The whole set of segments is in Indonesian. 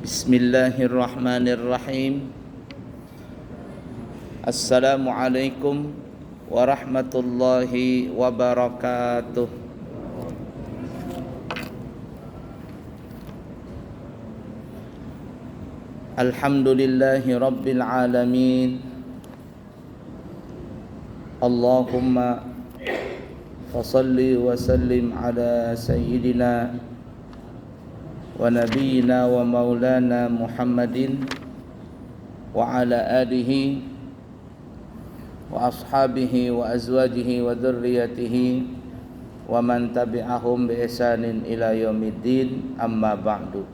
Bismillahirrahmanirrahim. Assalamualaikum warahmatullahi wabarakatuh. Alhamdulillahi rabbil alamin. Allahumma fasalli wa sallim ala sayyidina wa nabiyyina wa maulana Muhammadin wa ala alihi wa ashabihi wa azwajihi wa dzurriyyatihi wa man tabi'ahum bi ihsanin ila yaumiddin, amma ba'du.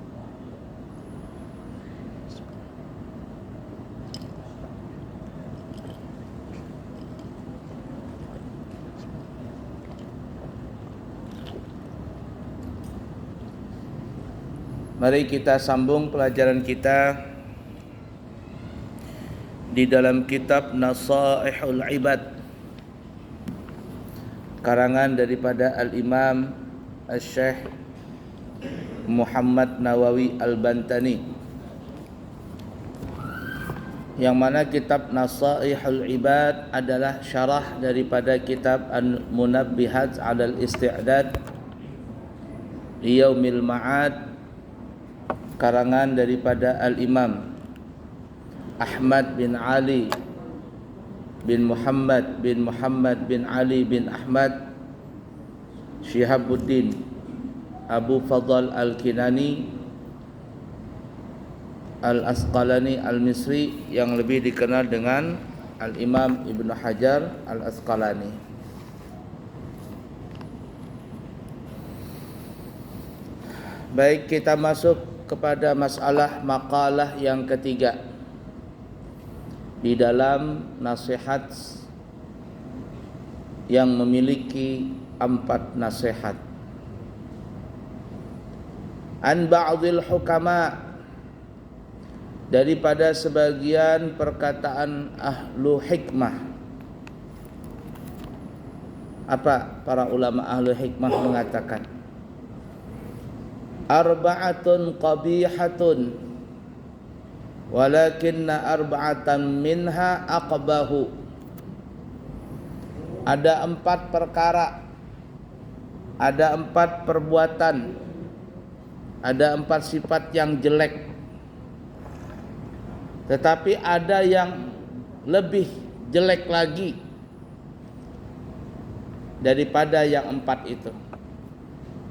Mari kita sambung pelajaran kita di dalam kitab Nasaihul Ibad, karangan daripada Al-Imam Asy-Syaikh Muhammad Nawawi Al-Bantani, yang mana kitab Nasaihul Ibad adalah syarah daripada kitab Al-Munabbihat 'alal Isti'dad li Yaumil Ma'ad, karangan daripada Al-Imam Ahmad bin Ali bin Muhammad bin Ali bin Ahmad Syihabuddin Abu Fadl Al-Kinani Al-Asqalani Al-Misri, yang lebih dikenal dengan Al-Imam Ibnu Hajar Al-Asqalani. Baik, kita masuk kepada masalah makalah yang ketiga di dalam nasihat yang memiliki 4 nasihat. An ba'dil hukama, daripada sebagian perkataan ahlu hikmah. Apa para ulama ahlu hikmah mengatakan? Arba'atun qabihatun walakinna arba'atan minha aqbahu. Ada 4 perkara, ada 4 perbuatan, ada 4 sifat yang jelek, tetapi ada yang lebih jelek lagi daripada yang 4 itu.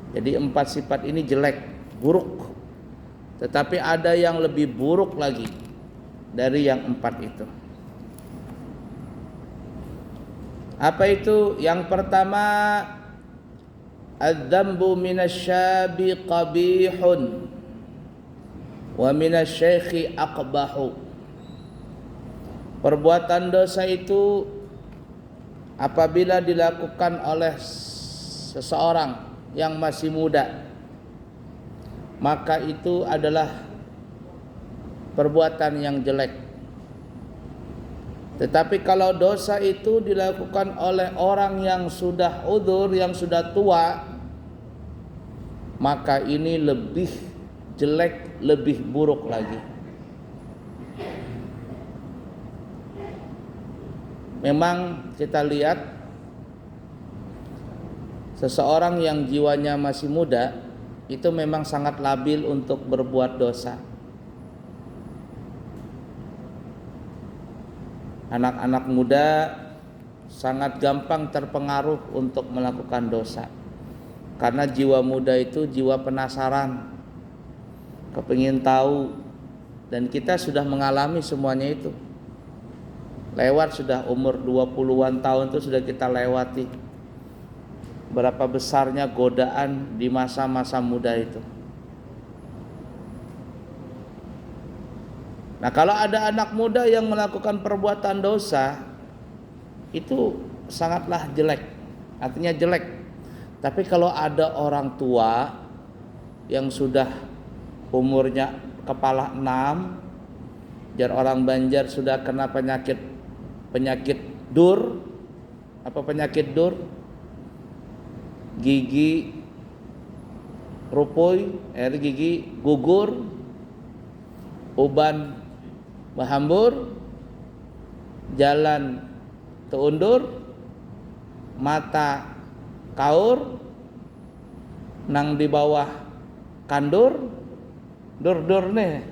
Jadi 4 sifat ini jelek, buruk, tetapi ada yang lebih buruk lagi dari yang 4 itu. Apa itu? Yang pertama, adz-dzambu minasyabi qabihun wa minasyaikhi aqbahu. Perbuatan dosa itu apabila dilakukan oleh seseorang yang masih muda, maka itu adalah perbuatan yang jelek. Tetapi kalau dosa itu dilakukan oleh orang yang sudah udzur, yang sudah tua, maka ini lebih jelek, lebih buruk lagi. Memang kita lihat seseorang yang jiwanya masih muda itu memang sangat labil untuk berbuat dosa. Anak-anak muda sangat gampang terpengaruh untuk melakukan dosa, karena jiwa muda itu jiwa penasaran, kepingin tahu, dan kita sudah mengalami semuanya itu. Lewat sudah umur 20-an tahun itu sudah kita lewati. Berapa besarnya godaan di masa-masa muda itu. Nah, kalau ada anak muda yang melakukan perbuatan dosa, itu sangatlah jelek, artinya jelek. Tapi kalau ada orang tua yang sudah umurnya kepala 6, jar orang Banjar sudah kena penyakit dur. Apa penyakit dur? Gigi rupoi, gigi gugur, uban bahambur, jalan teundur, mata kaur, nang di bawah kandur, dur nih.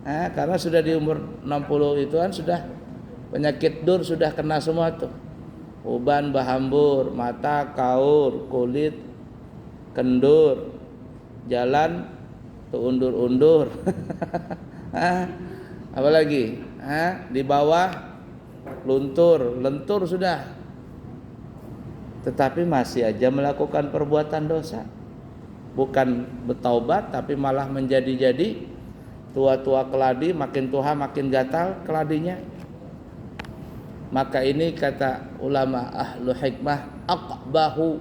Karena sudah di umur 60 ituan sudah penyakit dur sudah kena semua tuh. Uban bahambur, mata kaur, kulit kendur, jalan teundur-undur. Apa lagi? Di bawah lentur sudah. Tetapi masih aja melakukan perbuatan dosa. Bukan bertaubat tapi malah menjadi-jadi tua-tua keladi, makin tua makin gatal keladinya. Maka ini kata ulama ahlu hikmah, aqbahu,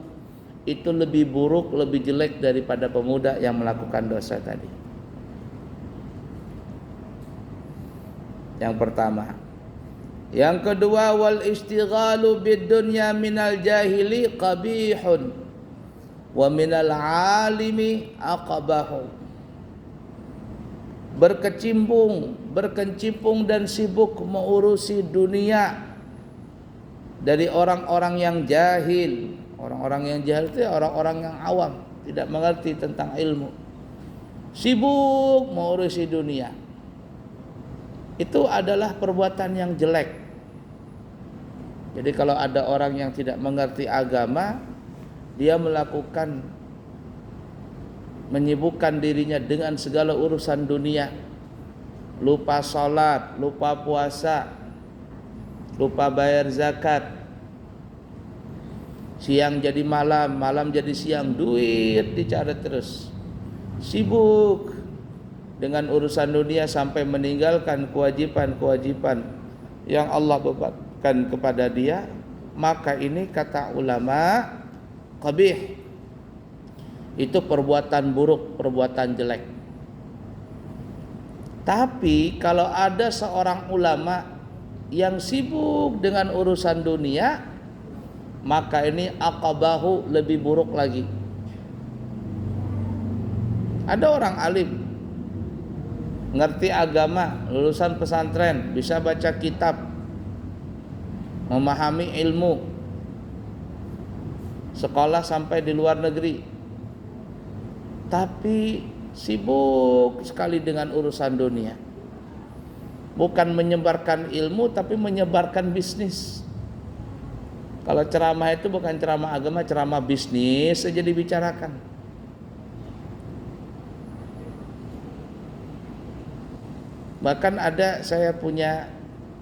itu lebih buruk, lebih jelek daripada pemuda yang melakukan dosa tadi. Yang pertama. Yang kedua, wal istighalu bid dunya minal jahili qabihun wa minal alimi aqbahu. Berkecimpung dan sibuk mengurusi dunia dari orang-orang yang jahil. Orang-orang yang jahil itu orang-orang yang awam, tidak mengerti tentang ilmu. Sibuk mengurusi dunia. Itu adalah perbuatan yang jelek. Jadi kalau ada orang yang tidak mengerti agama, dia menyibukkan dirinya dengan segala urusan dunia, lupa sholat, lupa puasa, lupa bayar zakat, siang jadi malam, malam jadi siang, duit dicari terus, sibuk dengan urusan dunia sampai meninggalkan kewajiban-kewajiban yang Allah bebankan kepada dia. Maka ini kata ulama qabih, itu perbuatan buruk, perbuatan jelek. Tapi kalau ada seorang ulama yang sibuk dengan urusan dunia, maka ini aqabahu, lebih buruk lagi. Ada orang alim, ngerti agama, lulusan pesantren, bisa baca kitab, memahami ilmu, sekolah sampai di luar negeri, tapi sibuk sekali dengan urusan dunia. Bukan menyebarkan ilmu tapi menyebarkan bisnis. Kalau ceramah itu bukan ceramah agama, ceramah bisnis saja dibicarakan. Bahkan ada, saya punya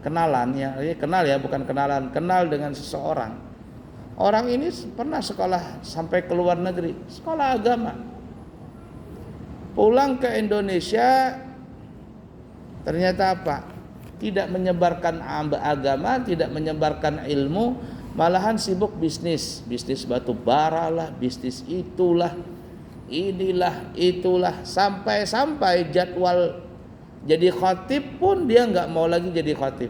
kenalan, kenal dengan seseorang. Orang ini pernah sekolah sampai ke luar negeri, sekolah agama. Pulang ke Indonesia, ternyata apa? Tidak menyebarkan agama, tidak menyebarkan ilmu, malahan sibuk bisnis batu bara lah, bisnis itulah, inilah, itulah, sampai jadwal jadi khatib pun dia nggak mau lagi jadi khatib.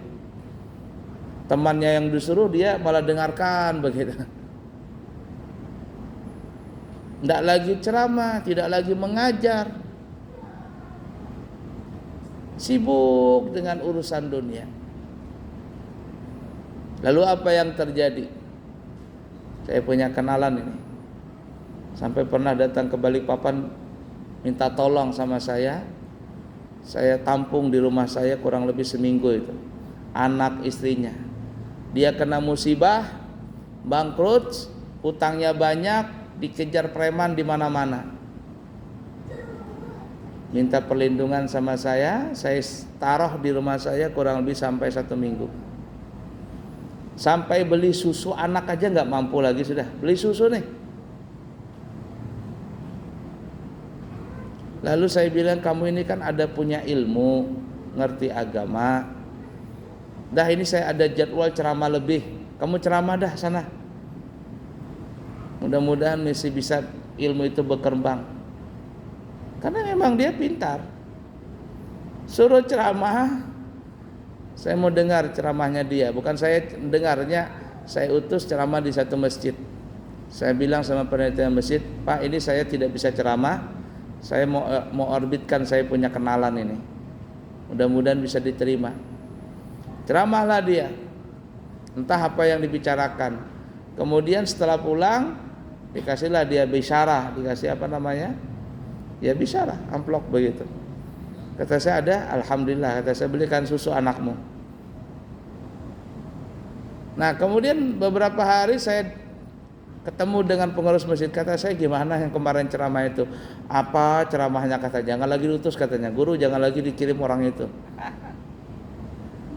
Temannya yang disuruh dia malah dengarkan begitu. Tidak lagi ceramah, tidak lagi mengajar, sibuk dengan urusan dunia. Lalu apa yang terjadi? Saya punya kenalan ini, sampai pernah datang ke Balikpapan minta tolong sama saya tampung di rumah saya kurang lebih seminggu itu. Anak istrinya, dia kena musibah, bangkrut, utangnya banyak, dikejar preman di mana-mana. Minta perlindungan sama saya taruh di rumah saya kurang lebih sampai 1 minggu. Sampai beli susu anak aja nggak mampu lagi, sudah beli susu nih. Lalu saya bilang, kamu ini kan ada punya ilmu, ngerti agama. Dah ini saya ada jadwal ceramah lebih, kamu ceramah dah sana. Mudah-mudahan masih bisa ilmu itu berkembang. Karena memang dia pintar. Suruh ceramah, saya mau dengar ceramahnya dia. Bukan saya dengarnya, saya utus ceramah di satu masjid. Saya bilang sama panitia masjid, Pak, ini saya tidak bisa ceramah, saya mau orbitkan saya punya kenalan ini. Mudah-mudahan bisa diterima. Ceramahlah dia, entah apa yang dibicarakan. Kemudian setelah pulang dikasihlah dia bisyarah, dikasih apa namanya? Ya bisyarah, amplop begitu. Kata saya ada, alhamdulillah. Kata saya belikan susu anakmu. Nah kemudian beberapa hari saya ketemu dengan pengurus masjid. Kata saya, gimana yang kemarin ceramah itu? Apa ceramahnya? Kata, jangan lagi diutus katanya. Guru jangan lagi dikirim orang itu.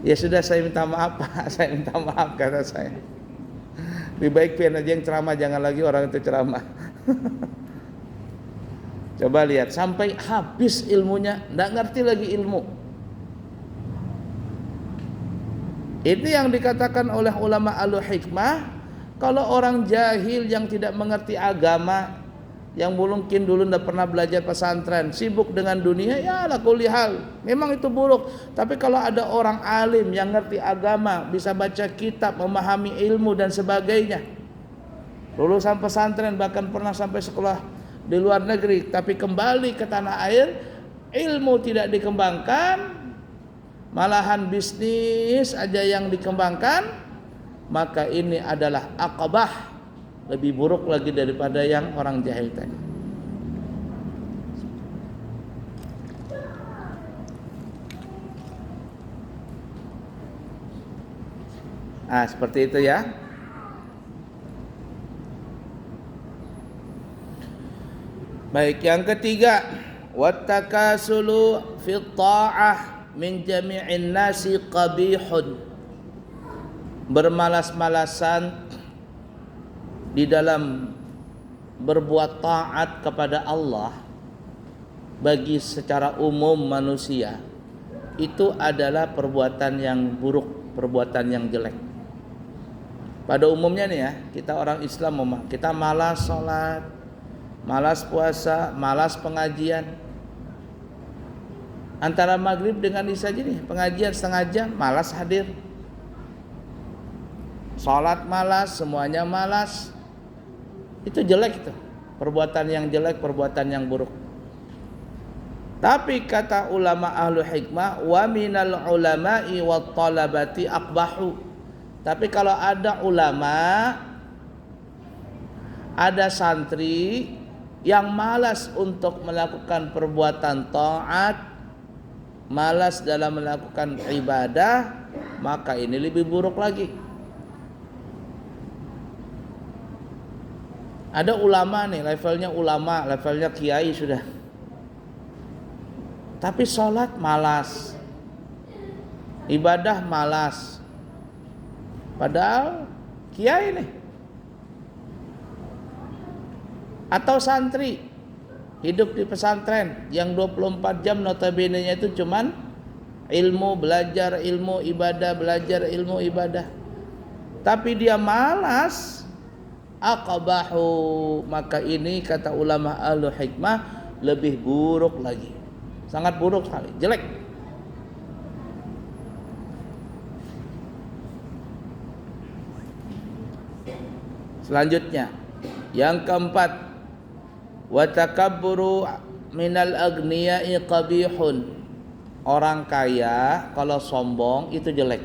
Ya sudah, saya minta maaf Pak. Saya minta maaf, kata saya. Lebih baik pian aja yang ceramah, jangan lagi orang itu ceramah. Coba lihat, sampai habis ilmunya, nggak ngerti lagi ilmu. Itu yang dikatakan oleh ulama ahlu hikmah. Kalau orang jahil yang tidak mengerti agama, yang mungkin dulu tidak pernah belajar pesantren, sibuk dengan dunia, ya ala kulli hal, memang itu buruk. Tapi kalau ada orang alim yang ngerti agama, bisa baca kitab, memahami ilmu dan sebagainya, lulusan pesantren, bahkan pernah sampai sekolah di luar negeri, tapi kembali ke tanah air, ilmu tidak dikembangkan, malahan bisnis aja yang dikembangkan, maka ini adalah aqabah, lebih buruk lagi daripada yang orang jahil tadi. Seperti itu ya. Baik, yang ketiga, wattakasulu fi ta'ah min jami'in nasi qabihun. Bermalas-malasan di dalam berbuat taat kepada Allah bagi secara umum manusia itu adalah perbuatan yang buruk, perbuatan yang jelek. Pada umumnya nih ya, kita orang Islam kita malas sholat, malas puasa, malas pengajian. Antara maghrib dengan isya nih, pengajian setengah jam, malas hadir. Sholat malas, semuanya malas. Itu jelek itu. Perbuatan yang jelek, perbuatan yang buruk. Tapi kata ulama ahlu hikmah, wa minal ulama'i wat talabati aqbahu. Tapi kalau ada ulama, ada santri yang malas untuk melakukan perbuatan taat, malas dalam melakukan ibadah, maka ini lebih buruk lagi. Ada ulama nih, levelnya ulama, levelnya kiai sudah. Tapi sholat malas, ibadah malas. Padahal kiai nih. Atau santri hidup di pesantren yang 24 jam notabene-nya itu cuman ilmu, belajar ilmu, ibadah, belajar ilmu, ibadah. Tapi dia malas, aqabahu, maka ini kata ulama ahlu hikmah lebih buruk lagi, sangat buruk sekali, jelek. Selanjutnya yang keempat, wa takabburu minal agniya'i qabihun. Orang kaya kalau sombong itu jelek.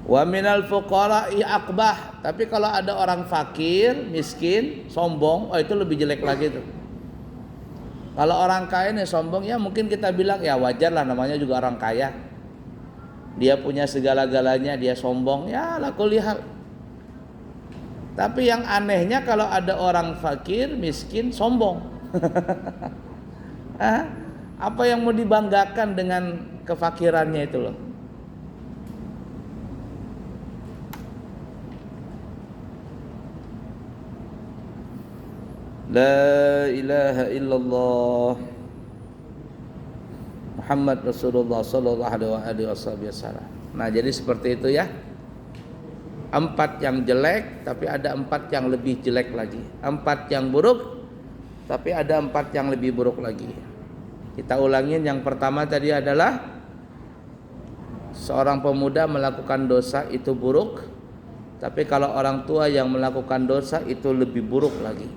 Wa minal fuqara'i aqbah. Tapi kalau ada orang fakir, miskin, sombong, itu lebih jelek lagi tuh. Kalau orang kaya nih sombong, ya mungkin kita bilang ya wajar lah, namanya juga orang kaya. Dia punya segala-galanya, dia sombong, ya lakul lihal. Tapi yang anehnya kalau ada orang fakir, miskin, sombong. Apa yang mau dibanggakan dengan kefakirannya itu loh? La ilaha illallah Muhammad Rasulullah sallallahu alaihi wasallam. Nah, jadi seperti itu ya. 4 yang jelek, tapi ada 4 yang lebih jelek lagi. 4 yang buruk, tapi ada 4 yang lebih buruk lagi. Kita ulangin, yang pertama tadi adalah seorang pemuda melakukan dosa itu buruk, tapi kalau orang tua yang melakukan dosa itu lebih buruk lagi.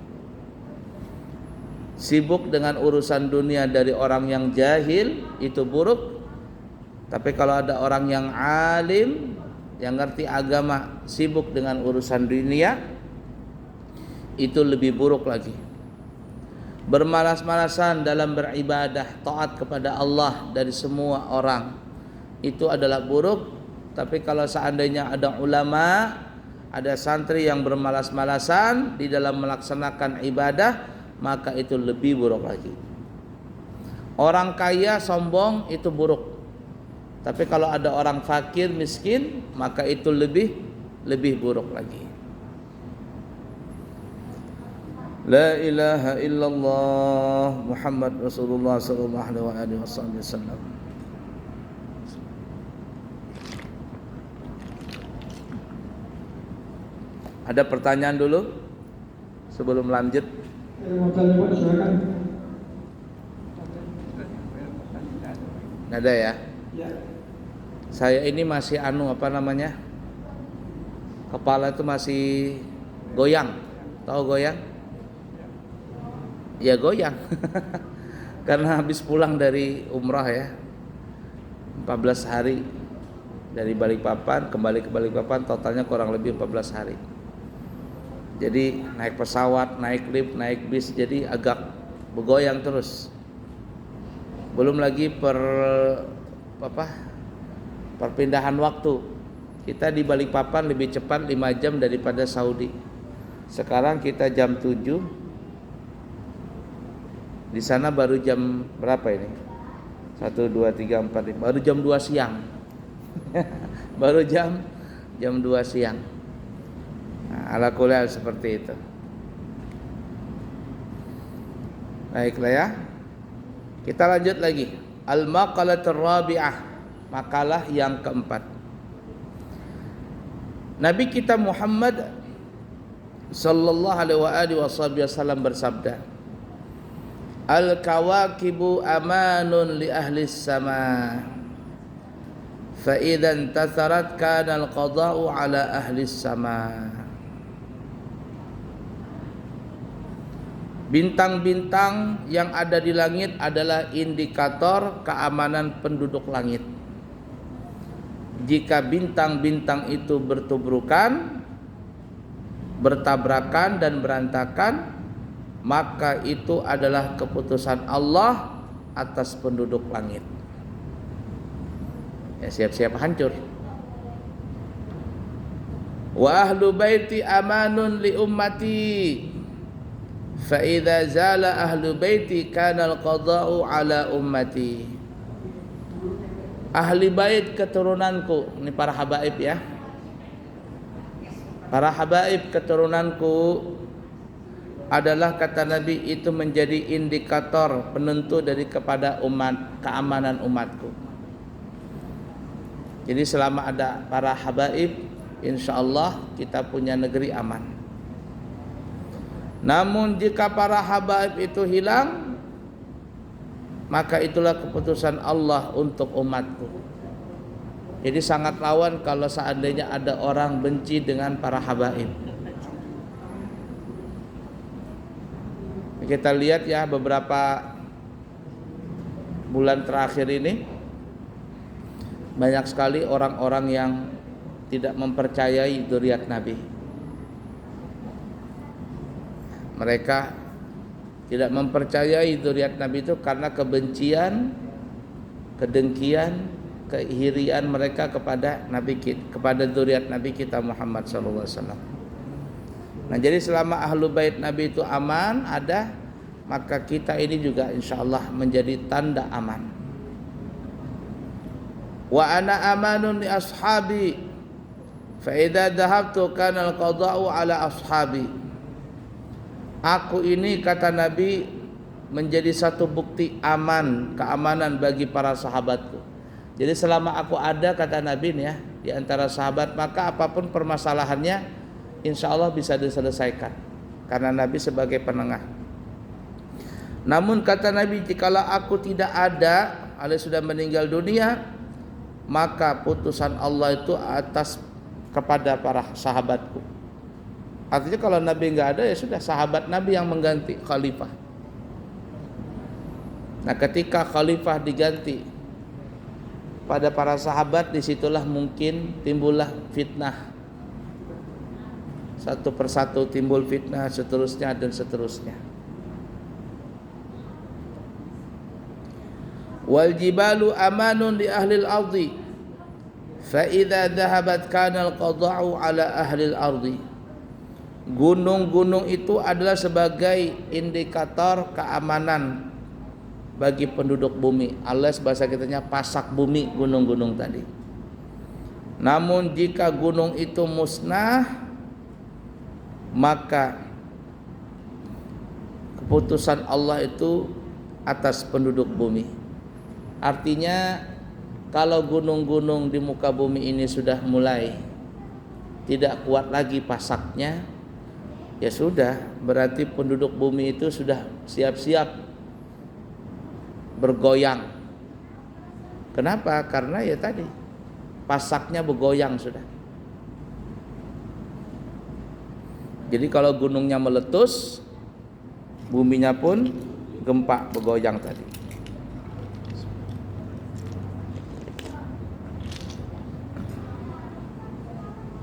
Sibuk dengan urusan dunia dari orang yang jahil itu buruk. Tapi kalau ada orang yang alim, yang ngerti agama, sibuk dengan urusan dunia, itu lebih buruk lagi. Bermalas-malasan dalam beribadah, taat kepada Allah dari semua orang, itu adalah buruk. Tapi kalau seandainya ada ulama, ada santri yang bermalas-malasan di dalam melaksanakan ibadah, maka itu lebih buruk lagi. Orang kaya sombong itu buruk. Tapi kalau ada orang fakir miskin, maka itu lebih buruk lagi. La ilaha illallah Muhammad Rasulullah sallallahu alaihi wasallam. Ada pertanyaan dulu sebelum lanjut? Nggak ada ya? Saya ini masih apa namanya? Kepala itu masih goyang. Tahu goyang? Ya goyang. Karena habis pulang dari umrah ya. 14 hari dari Balikpapan kembali ke Balikpapan, totalnya kurang lebih 14 hari. Jadi naik pesawat, naik lift, naik bis, jadi agak bergoyang terus. Belum lagi perpindahan waktu. Kita di Balikpapan lebih cepat 5 jam daripada Saudi. Sekarang kita jam 7. Di sana baru jam berapa ini? 1, 2, 3, 4, 5. Baru jam 2 siang. Baru jam 2 siang. Nah, ala kulli seperti itu. Baiklah ya. Kita lanjut lagi. Al-maqalatur rabi'ah, makalah yang keempat. Nabi kita Muhammad sallallahu alaihi wasallam bersabda, Al-kawakibu amanun li ahli sama, fa idza intasarat kana al-qada'u ala ahli sama. Bintang-bintang yang ada di langit adalah indikator keamanan penduduk langit. Jika bintang-bintang itu bertubrukan, bertabrakan dan berantakan, maka itu adalah keputusan Allah atas penduduk langit. Ya, siap-siap hancur. Wa ahlu baiti amanun li ummati, fa idza zala ahlu baiti kana al-qada'u ala ummati. Ahli bait keturunanku, ini para habaib ya. Para habaib keturunanku adalah, kata Nabi, itu menjadi indikator penentu dari kepada umat, keamanan umatku. Jadi selama ada para habaib, insyaallah kita punya negeri aman. Namun jika para habaib itu hilang, maka itulah keputusan Allah untuk umatku. Jadi sangat lawan kalau seandainya ada orang benci dengan para habaib. Kita lihat ya, beberapa bulan terakhir ini banyak sekali orang-orang yang tidak mempercayai dzurriyyat Nabi. Mereka tidak mempercayai dzurriyyat Nabi itu karena kebencian, kedengkian, keirian mereka kepada Nabi kita, kepada dzurriyyat Nabi kita Muhammad sallallahu alaihi wasallam. Nah, jadi selama ahlu bait Nabi itu aman ada, maka kita ini juga insyaallah menjadi tanda aman. Wa ana amanun li ashabi, fa idza dhahabtu kana al-qada'u ala ashabi. Aku ini, kata Nabi, menjadi satu bukti aman, keamanan bagi para sahabatku. Jadi selama aku ada, kata Nabi nih ya, di antara sahabat, maka apapun permasalahannya insya Allah bisa diselesaikan, karena Nabi sebagai penengah. Namun kata Nabi, jikalau aku tidak ada, alias sudah meninggal dunia, maka putusan Allah itu atas kepada para sahabatku. Artinya kalau Nabi nggak ada, ya sudah sahabat Nabi yang mengganti khalifah. Nah, ketika khalifah diganti pada para sahabat, disitulah mungkin timbullah fitnah. Satu persatu timbul fitnah, seterusnya dan seterusnya. Wal jibalu amanun li ahli al-ardi fa idza dhahabat kana al-qada'u ala ahli al-ardi. Gunung-gunung itu adalah sebagai indikator keamanan bagi penduduk bumi, alias bahasa kitanya pasak bumi gunung-gunung tadi. Namun jika gunung itu musnah, maka keputusan Allah itu atas penduduk bumi. Artinya kalau gunung-gunung di muka bumi ini sudah mulai tidak kuat lagi pasaknya, ya sudah, berarti penduduk bumi itu sudah siap-siap bergoyang. Kenapa? Karena ya tadi pasaknya bergoyang sudah. Jadi kalau gunungnya meletus, buminya pun gempa bergoyang tadi.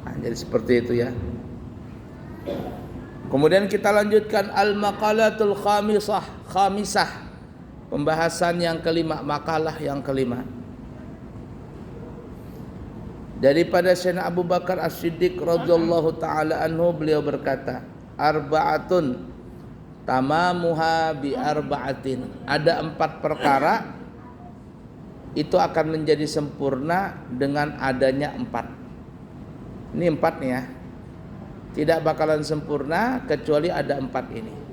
Nah, jadi seperti itu ya. Kemudian kita lanjutkan al-maqalatul khamisah. Pembahasan yang kelima, makalah yang kelima. Daripada Sayyidina Abu Bakar As-Siddiq radhiyallahu taala anhu, beliau berkata, arba'atun tamamuha bi arba'atin. Ada 4 perkara itu akan menjadi sempurna dengan adanya 4. Ini 4 nih ya. Tidak bakalan sempurna kecuali ada 4 ini.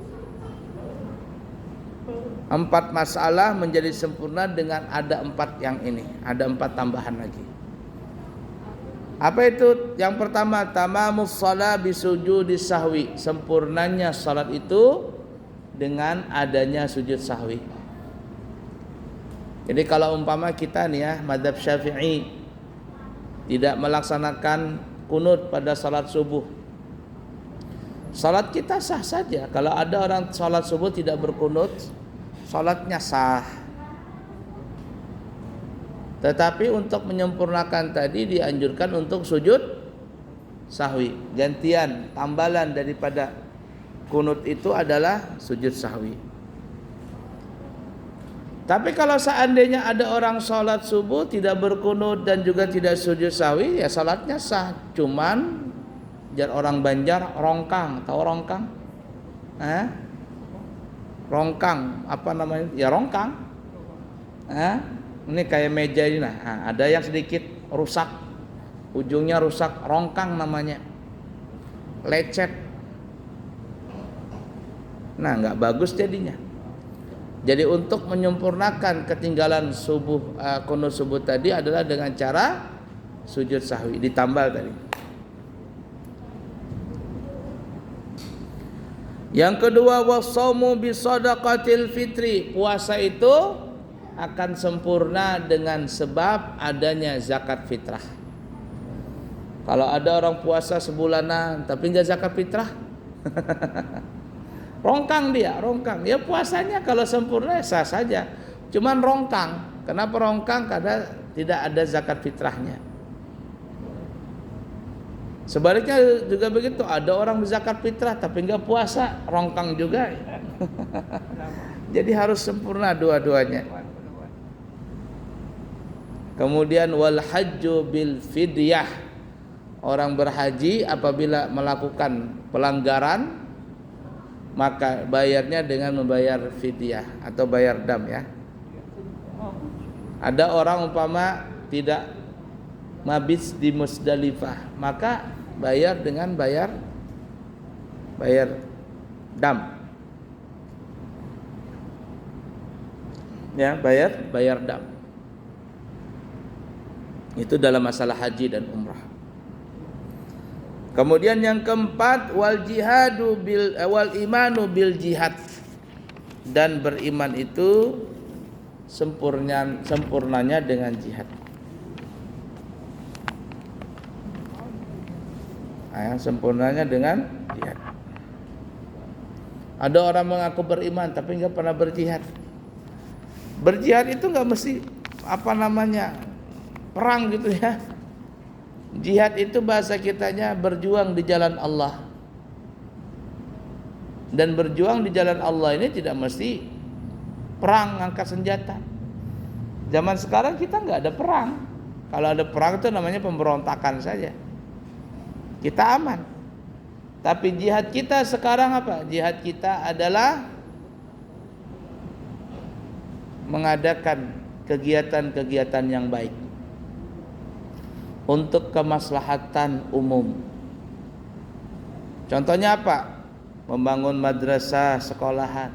4 masalah menjadi sempurna dengan ada 4 yang ini. Ada 4 tambahan lagi. Apa itu? Yang pertama, tamamus shalah bisujudi sahwi. Sempurnanya salat itu dengan adanya sujud sahwi. Jadi kalau umpama kita nih ya, mazhab Syafi'i tidak melaksanakan kunut pada salat subuh, salat kita sah saja. Kalau ada orang salat subuh tidak berkunut, salatnya sah. Tetapi untuk menyempurnakan tadi dianjurkan untuk sujud sahwi. Gantian, tambalan daripada kunut itu adalah sujud sahwi. Tapi kalau seandainya ada orang salat subuh tidak berkunut dan juga tidak sujud sahwi, ya salatnya sah. Cuman jar orang Banjar rongkang, tahu rongkang? Rongkang, apa namanya? Ya rongkang. Ini kayak meja ini nah, ada yang sedikit rusak, ujungnya rusak, rongkang namanya, lecet. Nah, nggak bagus jadinya. Jadi untuk menyempurnakan ketinggalan subuh, kunut subuh tadi adalah dengan cara sujud sahwi, ditambal tadi. Yang kedua, wasaumu bisadaqatil fitri. Puasa itu akan sempurna dengan sebab adanya zakat fitrah. Kalau ada orang puasa sebulanan tapi enggak zakat fitrah, rongkang dia, rongkang. Ya puasanya kalau sempurna sah saja. Cuman rongkang. Kenapa rongkang? Karena tidak ada zakat fitrahnya. Sebaliknya juga begitu, ada orang berzakat fitrah tapi enggak puasa, rongkang juga. Jadi harus sempurna dua-duanya. Kemudian wal hajju bil fidyah. Orang berhaji apabila melakukan pelanggaran maka bayarnya dengan membayar fidyah atau bayar dam ya. Ada orang umpama tidak mabits di Musdalifah, maka bayar dengan bayar dam. Ya, bayar dam. Itu dalam masalah haji dan umrah. Kemudian yang keempat, wal imanu bil jihad. Dan beriman itu sempurnanya dengan jihad. Sempurnanya dengan jihad. Ada orang mengaku beriman tapi enggak pernah berjihad. Berjihad itu nggak mesti perang gitu ya. Jihad itu bahasa kitanya berjuang di jalan Allah. Dan berjuang di jalan Allah ini tidak mesti perang angkat senjata. Zaman sekarang kita nggak ada perang. Kalau ada perang itu namanya pemberontakan saja. Kita aman. Tapi jihad kita sekarang apa? Jihad kita adalah mengadakan kegiatan-kegiatan yang baik untuk kemaslahatan umum. Contohnya apa? Membangun madrasah, sekolahan,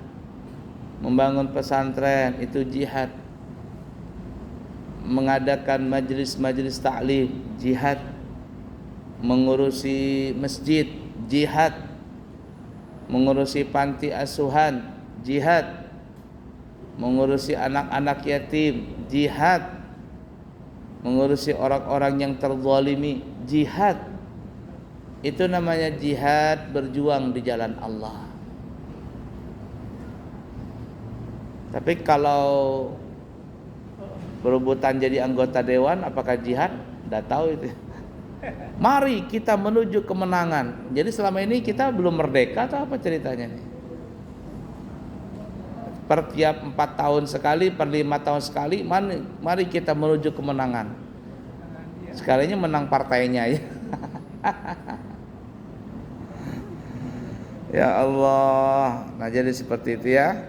membangun pesantren, itu jihad. Mengadakan majelis-majelis ta'lim, jihad. Mengurusi masjid, jihad. Mengurusi panti asuhan, jihad. Mengurusi anak-anak yatim, jihad. Mengurusi orang-orang yang terzalimi, jihad. Itu namanya jihad, berjuang di jalan Allah. Tapi kalau berebutan jadi anggota dewan, apakah jihad? Tidak tahu itu. Mari kita menuju kemenangan. Jadi selama ini kita belum merdeka atau apa ceritanya nih? Per tiap 4 tahun sekali, per 5 tahun sekali, mari kita menuju kemenangan. Sekalinya menang partainya ya. Ya Allah. Nah jadi seperti itu ya.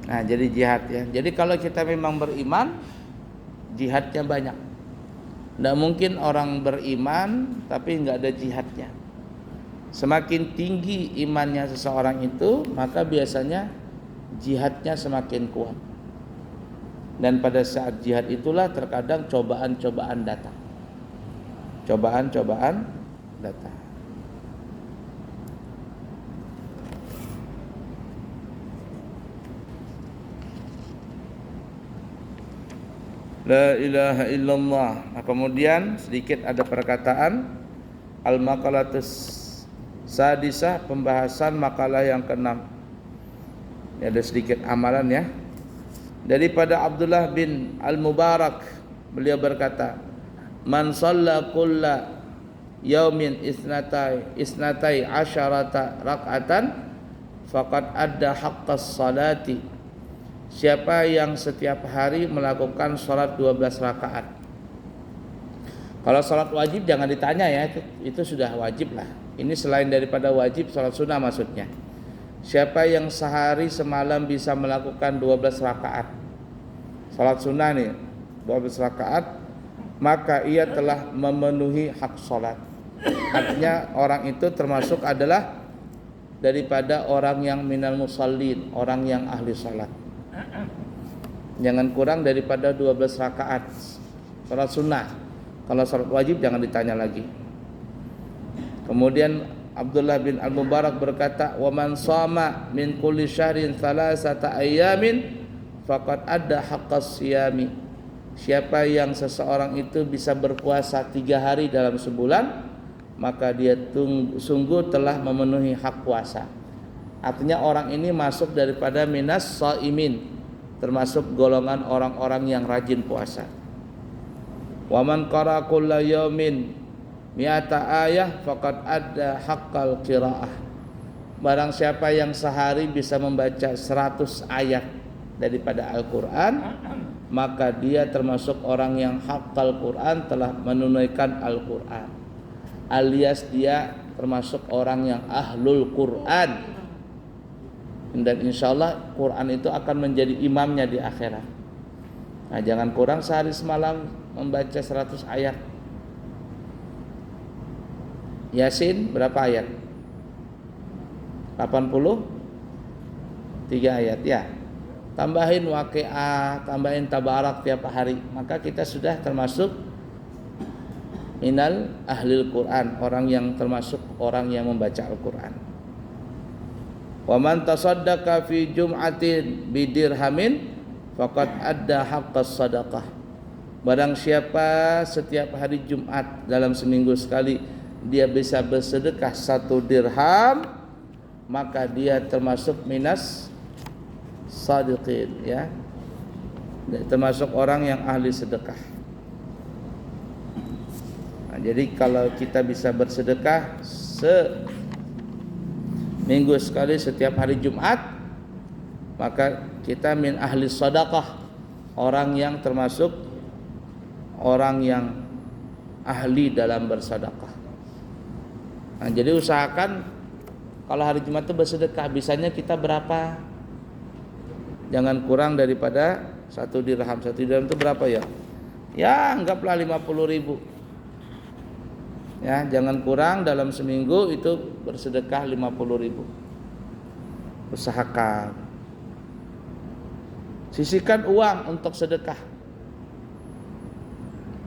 Nah jadi jihad ya. Jadi kalau kita memang beriman, jihadnya banyak. Tidak mungkin orang beriman tapi nggak ada jihadnya. Semakin tinggi imannya seseorang itu, maka biasanya jihadnya semakin kuat. Dan pada saat jihad itulah terkadang cobaan-cobaan datang. Cobaan-cobaan datang. La ilaha illallah. Nah, kemudian sedikit ada perkataan al-maqalatus sadisah, pembahasan makalah yang ke-6. Ini ada sedikit amalan ya. Daripada Abdullah bin Al-Mubarak, beliau berkata, "Man shalla kulla yaumin isnatai asyarata rak'atan faqad adda haqqas salati." Siapa yang setiap hari melakukan salat 12 rakaat. Kalau salat wajib jangan ditanya ya, itu sudah wajib lah. Ini selain daripada wajib, salat sunnah maksudnya. Siapa yang sehari semalam bisa melakukan 12 rakaat, salat sunnah nih 12 rakaat, maka ia telah memenuhi hak salat. Artinya orang itu termasuk adalah daripada orang yang minal musallin, orang yang ahli salat. Jangan kurang daripada 12 rakaat salat sunnah. Kalau salat wajib jangan ditanya lagi. Kemudian Abdullah bin Al-Mubarak berkata, "Wa man shama min kulli syahrin thalathata ayyamin faqad adda haqqas siyami." Siapa yang seseorang itu bisa berpuasa 3 hari dalam sebulan, maka dia sungguh telah memenuhi hak puasa. Artinya orang ini masuk daripada minas shaimin, termasuk golongan orang-orang yang rajin puasa. Wa man qara kulla yaumin mi'ata ayah faqad adda haqqal qiraah. Barang siapa yang sehari bisa membaca 100 ayat daripada Al-Quran, maka dia termasuk orang yang hafal Quran, telah menunaikan Al-Quran, alias dia termasuk orang yang ahlul Quran. Dan insya Allah Quran itu akan menjadi imamnya di akhirat. Nah, jangan kurang sehari semalam membaca 100 ayat. Yasin berapa ayat? 83 ayat ya. Tambahin Waqiah, tambahin Tabarak tiap hari, maka kita sudah termasuk minal ahlil Quran, orang yang termasuk orang yang membaca Al-Quran. Wa man tasaddaqa fi jum'atin bidirhamin faqad adda haqqas sadaqah. Barang siapa setiap hari Jumat dalam seminggu sekali dia bisa bersedekah 1 dirham, maka dia termasuk minas sadiqin, ya, termasuk orang yang ahli sedekah. Nah, jadi kalau kita bisa bersedekah seminggu sekali setiap hari Jumat, maka kita min ahli sedekah, orang yang termasuk orang yang ahli dalam bersedekah. Nah, jadi usahakan kalau hari Jumat itu bersedekah, bisanya kita berapa? Jangan kurang daripada 1 dirham. 1 dirham itu berapa ya? Ya, anggaplah 50.000. Ya, jangan kurang dalam seminggu itu bersedekah 50.000. Usahakan. Sisihkan uang untuk sedekah,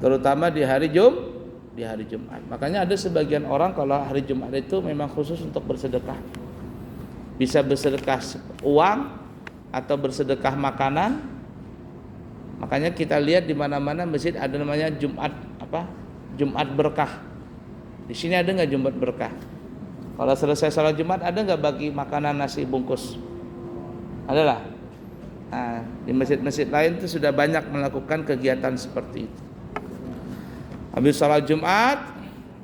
terutama di hari Jumat. Makanya ada sebagian orang kalau hari Jumat itu memang khusus untuk bersedekah. Bisa bersedekah uang atau bersedekah makanan. Makanya kita lihat di mana-mana masjid ada namanya Jumat berkah. Di sini ada nggak Jumat berkah? Kalau selesai salat Jumat ada nggak bagi makanan nasi bungkus? Adalah. Nah, di masjid-masjid lain itu sudah banyak melakukan kegiatan seperti itu. Habis salat Jumat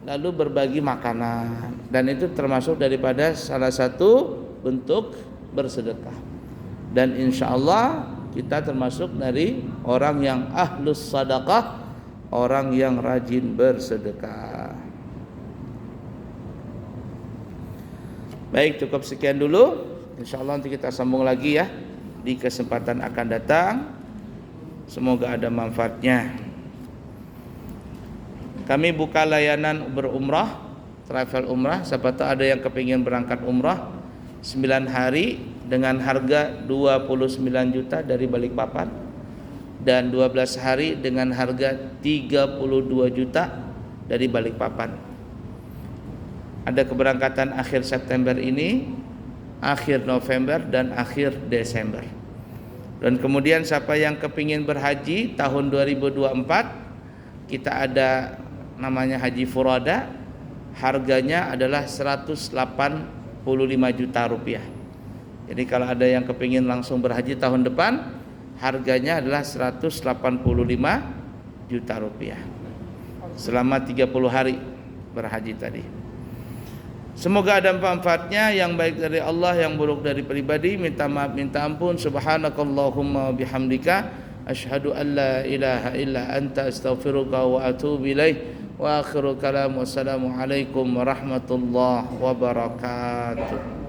lalu berbagi makanan, dan itu termasuk daripada salah satu bentuk bersedekah. Dan insya Allah kita termasuk dari orang yang ahlus sadaqah, orang yang rajin bersedekah. Baik, cukup sekian dulu. Insya Allah nanti kita sambung lagi ya di kesempatan akan datang. Semoga ada manfaatnya. Kami buka layanan berumrah, travel umrah. Siapa tahu ada yang kepingin berangkat umrah 9 hari dengan harga 29 juta dari Balikpapan, dan 12 hari dengan harga 32 juta dari Balikpapan. Ada keberangkatan akhir September ini, akhir November, dan akhir Desember. Dan kemudian siapa yang kepingin berhaji tahun 2024, kita ada namanya Haji Furada, harganya adalah 185 juta rupiah. Jadi kalau ada yang kepingin langsung berhaji tahun depan, harganya adalah 185 juta rupiah selama 30 hari berhaji tadi. Semoga ada manfaatnya, yang baik dari Allah, yang buruk dari pribadi. Minta maaf, minta ampun. Subhanakallahumma bihamdika asyhadu an la ilaha illa anta astaghfiruka wa atubu ilaih. Wa akhiru kalam, wassalamu alaikum warahmatullahi wabarakatuh.